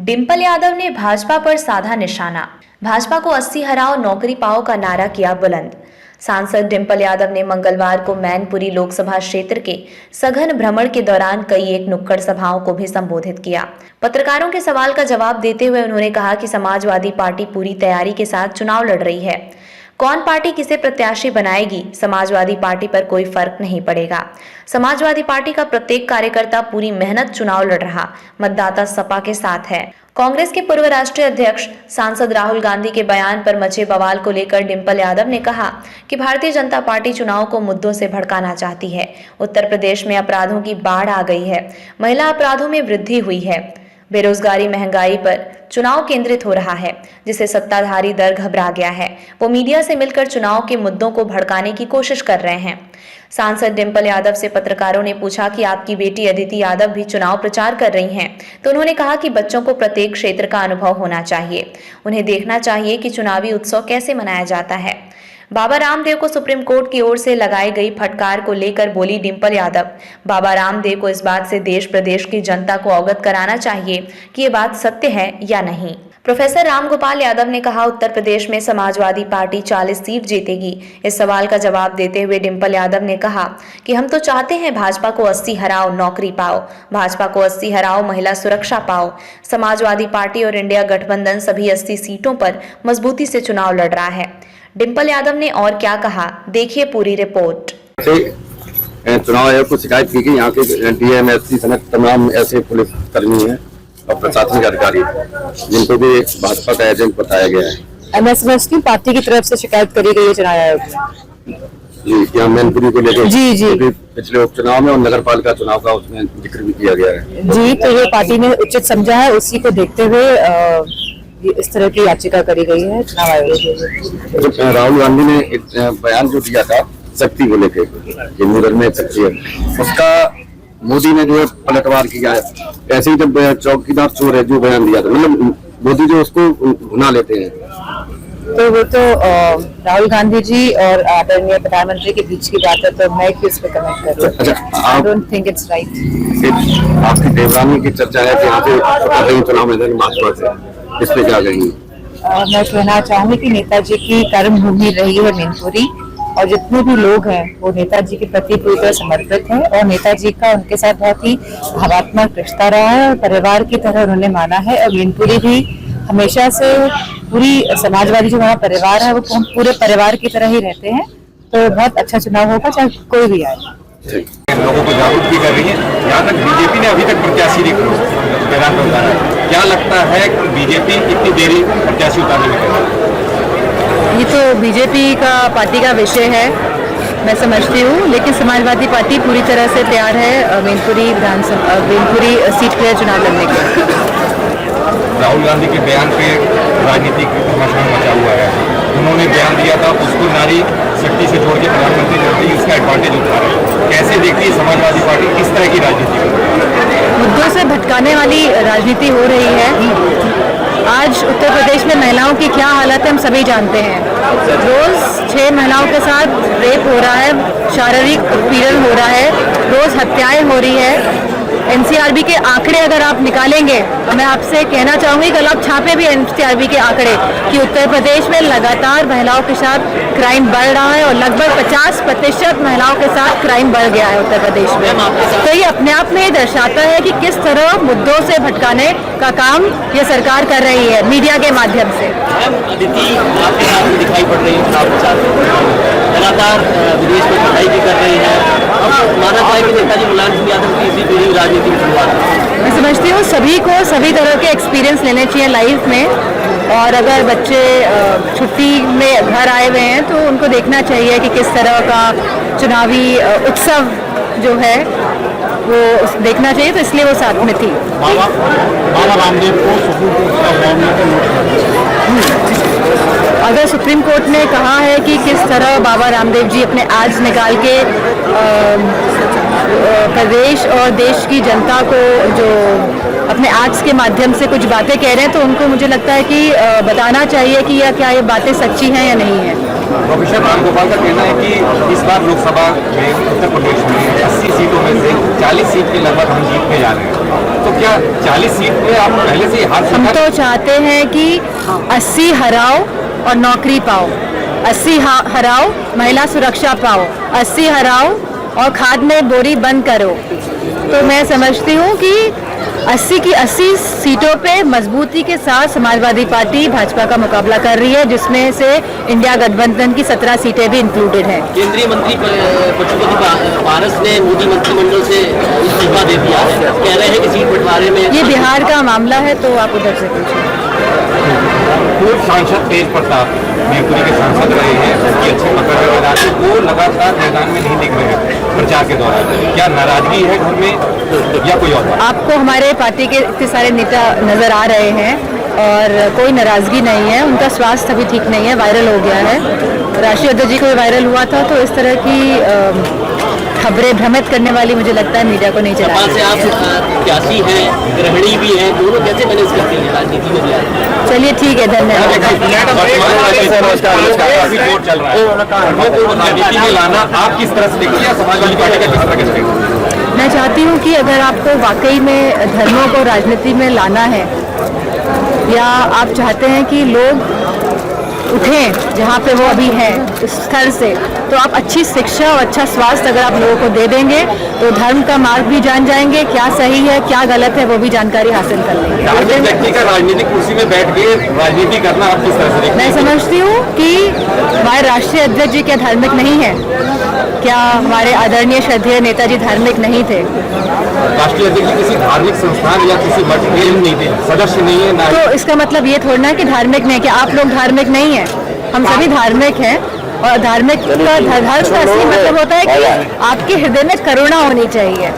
डिंपल यादव ने भाजपा पर साधा निशाना। भाजपा को 80 हराओ नौकरी पाओ का नारा किया बुलंद। सांसद डिंपल यादव ने मंगलवार को मैनपुरी लोकसभा क्षेत्र के सघन भ्रमण के दौरान कई एक नुक्कड़ सभाओं को भी संबोधित किया। पत्रकारों के सवाल का जवाब देते हुए उन्होंने कहा कि समाजवादी पार्टी पूरी तैयारी के साथ चुनाव लड़ रही है। कौन पार्टी किसे प्रत्याशी बनाएगी, समाजवादी पार्टी पर कोई फर्क नहीं पड़ेगा। समाजवादी पार्टी का प्रत्येक कार्यकर्ता पूरी मेहनत चुनाव लड़ रहा, मतदाता सपा के साथ है। कांग्रेस के पूर्व राष्ट्रीय अध्यक्ष सांसद राहुल गांधी के बयान पर मचे बवाल को लेकर डिंपल यादव ने कहा कि भारतीय जनता पार्टी चुनाव को मुद्दों से भड़काना चाहती है। उत्तर प्रदेश में अपराधों की बाढ़ आ गई है, महिला अपराधों में वृद्धि हुई है, बेरोजगारी महंगाई पर चुनाव केंद्रित हो रहा है, जिसे सत्ताधारी दल घबरा गया है। वो मीडिया से मिलकर चुनाव के मुद्दों को भड़काने की कोशिश कर रहे हैं। सांसद डिंपल यादव से पत्रकारों ने पूछा कि आपकी बेटी अदिति यादव भी चुनाव प्रचार कर रही हैं, तो उन्होंने कहा कि बच्चों को प्रत्येक क्षेत्र का अनुभव होना चाहिए, उन्हें देखना चाहिए कि चुनावी उत्सव कैसे मनाया जाता है। बाबा रामदेव को सुप्रीम कोर्ट की ओर से लगाई गई फटकार को लेकर बोली डिंपल यादव, बाबा रामदेव को इस बात से देश प्रदेश की जनता को अवगत कराना चाहिए कि ये बात सत्य है या नहीं। प्रोफेसर रामगोपाल यादव ने कहा, उत्तर प्रदेश में समाजवादी पार्टी 40 सीट जीतेगी। इस सवाल का जवाब देते हुए डिंपल यादव ने कहा कि हम तो चाहते हैं भाजपा को 80 हराओ नौकरी पाओ, भाजपा को 80 हराओ महिला सुरक्षा पाओ। समाजवादी पार्टी और इंडिया गठबंधन सभी 80 सीटों पर मजबूती से चुनाव लड़ रहा है। डिंपल यादव ने और क्या कहा, देखिए पूरी रिपोर्ट। चुनाव आयोग को शिकायत की गई, यहाँ के डीएम एसपी समेत तमाम ऐसे पुलिस कर्मी हैं और प्रशासनिक अधिकारी जिनको भी भाजपा का एजेंट बताया गया है। एमएसएमएस पार्टी की तरफ से शिकायत करी गई है चुनाव आयोग जी, यहाँ मैनपुरी को लेकर जी पिछले उपचुनाव में और नगर पालिका चुनाव का उसमें जिक्र भी किया गया है जी। तो ये पार्टी ने उचित समझा है, उसी को देखते हुए इस तरह की याचिका करी गई है चुनाव आयोग। राहुल गांधी ने एक बयान जो दिया था शक्ति को लेकर, मुरर में शक्ति है, उसका मोदी ने जो है पलटवार किया है। ऐसे ही जब चौकीदार चोर है जो बयान दिया था, मतलब मोदी जो उसको भुना लेते हैं, तो वो तो राहुल गांधी जी और आदरणीय प्रधानमंत्री के बीच की बात है, तो मैं किस पे कमेंट करूं। अच्छा, I don't think it's right. आपकी देवरानी की चर्चा है कि यहाँ पे चुनाव मैदान भाजपा से, इस पे क्या कहेंगी? मैं कहना चाहूंगी कि नेताजी की कर्म भूमि रही है मैनपुरी, और जितने भी लोग हैं वो नेताजी के प्रति पूरी तरह समर्पित हैं, और नेताजी का उनके साथ बहुत ही भावात्मक रिश्ता रहा है और परिवार की तरह उन्होंने माना है। और मैनपुरी भी हमेशा से पूरी समाजवादी जो हमारा परिवार है वो हम पूरे परिवार की तरह ही रहते हैं। तो बहुत अच्छा चुनाव होगा, चाहे कोई भी आए। लोगों को जागरूक भी कर रही है। यहाँ तक बीजेपी ने अभी तक प्रत्याशी नहीं उतारा। क्या लगता है बीजेपी इतनी देरी प्रत्याशी उतारने में कर रही है? ये तो बीजेपी का पार्टी का विषय है, मैं समझती हूँ, लेकिन समाजवादी पार्टी पूरी तरह से तैयार है मैनपुरी सीट पर चुनाव लड़ने के। राहुल गांधी के बयान पे राजनीतिक घमासान मचा हुआ है। उन्होंने बयान दिया था, उसको नारी शक्ति से जोड़ के प्रधानमंत्री करते ही उसका एडवांटेज उठा रहे हैं। कैसे देखती है समाजवादी पार्टी किस तरह की राजनीति? मुद्दों से भटकाने वाली राजनीति हो रही है। आज उत्तर प्रदेश में महिलाओं की क्या हालत है हम सभी जानते हैं। रोज 6 महिलाओं के साथ रेप हो रहा है, शारीरिक उत्पीड़न हो रहा है, रोज हत्याएं हो रही है। एनसीआरबी के आंकड़े अगर आप निकालेंगे, मैं आपसे कहना चाहूंगी कल आप छापे भी एनसीआरबी के आंकड़े कि उत्तर प्रदेश में लगातार महिलाओं के साथ क्राइम बढ़ रहा है, और लगभग 50% महिलाओं के साथ क्राइम बढ़ गया है उत्तर प्रदेश में। तो ये अपने आप में दर्शाता है कि किस तरह मुद्दों से भटकाने का काम ये सरकार कर रही है मीडिया के माध्यम से। अदिति आपके साथ में दिखाई पड़ रही है, लगातार विदेश में पढ़ाई भी कर रही है। अब माना जाए कि नेताजी मुलायम सिंह यादव की इसी पूरी राजनीति की शुरुआत है। मैं समझती हूँ सभी को सभी तरह के एक्सपीरियंस लेने चाहिए लाइफ में, और अगर बच्चे छुट्टी में घर आए हुए हैं तो उनको देखना चाहिए कि किस तरह का चुनावी उत्सव जो है वो देखना चाहिए, तो इसलिए वो साथ में थी। बाबा रामदेव को सुप्रीम कोर्ट का अगर सुप्रीम कोर्ट ने कहा है कि किस तरह बाबा रामदेव जी अपने आज निकाल के प्रदेश और देश की जनता को जो अपने आर्ट्स के माध्यम से कुछ बातें कह रहे हैं, तो उनको मुझे लगता है कि बताना चाहिए कि क्या ये बातें सच्ची हैं या नहीं है। प्रोफेसर रामगोपाल का कहना है कि इस बार लोकसभा में उत्तर प्रदेश में 80 सीटों में से 40 सीट के लगभग हम जीतने जा रहे हैं, तो क्या 40 सीट पे आप पहले से ही हार हम स्वीकार- तो चाहते हैं कि 80 हराओ और नौकरी पाओ, 80 हराओ महिला सुरक्षा पाओ, 80 हराओ और खाद में बोरी बंद करो। तो मैं समझती हूँ कि 80 की 80 सीटों पे मजबूती के साथ समाजवादी पार्टी भाजपा का मुकाबला कर रही है, जिसमें से इंडिया गठबंधन की 17 सीटें भी इंक्लूडेड हैं। केंद्रीय मंत्री पशुपति पारस ने मोदी मंत्रिमंडल से इस्तीफा दे दिया है, कह रहे हैं कि सीट बंटवारे में ये बिहार का मामला है, तो आप उधर से पूछिए। पूर्व सांसद तेज प्रताप मैनपुरी के सांसद रहे हैं, उसकी अच्छी पकड़ है राज्य को, लगातार मैदान में नहीं दिख रहे हैं प्रचार के दौरान, क्या नाराजगी है घर में या कोई और बात? आपको हमारे पार्टी के इतने सारे नेता नजर आ रहे हैं और कोई नाराजगी नहीं है, उनका स्वास्थ्य अभी ठीक नहीं है, वायरल हो गया है। राष्ट्रीय अध्यक्ष जी को वायरल हुआ था, तो इस तरह की खबरें भ्रमित करने वाली मुझे लगता है मीडिया को नहीं सपा चलानी से आप चाहिए। प्रत्याशी हैं, गृहिणी भी हैं, दोनों कैसे मैनेज करती हैं राजनीति में भी आए? चलिए ठीक है, धन्यवाद। काफी जोर चल रहा है, धर्मों को राजनीति में लाना आप किस तरह से देखिए या समाजवादी पार्टी का किस तरह से देखिए? मैं चाहती हूँ कि अगर आपको वाकई में धर्मों को राजनीति में लाना है, या आप चाहते हैं कि लोग उठें जहाँ पे वो अभी हैं उस स्तर से, तो आप अच्छी शिक्षा और अच्छा स्वास्थ्य अगर आप लोगों को दे देंगे, तो धर्म का मार्ग भी जान जाएंगे, क्या सही है क्या गलत है वो भी जानकारी हासिल कर लेंगे। धार्मिक व्यक्ति का राजनीतिक कुर्सी में बैठ के राजनीति करना आप किस तरह से देखते मैं हैं? समझती हूँ कि हमारे राष्ट्रीय अध्यक्ष जी क्या धार्मिक नहीं है? क्या हमारे आदरणीय श्रद्धेय नेताजी धार्मिक नहीं थे? राष्ट्रीय अध्यक्ष किसी धार्मिक संस्थान या किसी मठ के नहीं थे, सदस्य नहीं है ना। तो इसका मतलब ये थोड़ा ना कि धार्मिक नहीं, कि आप लोग धार्मिक नहीं हैं, हम सभी धार्मिक हैं। और धार्मिक का धर्म का असली मतलब होता है कि आपके हृदय में करुणा होनी चाहिए।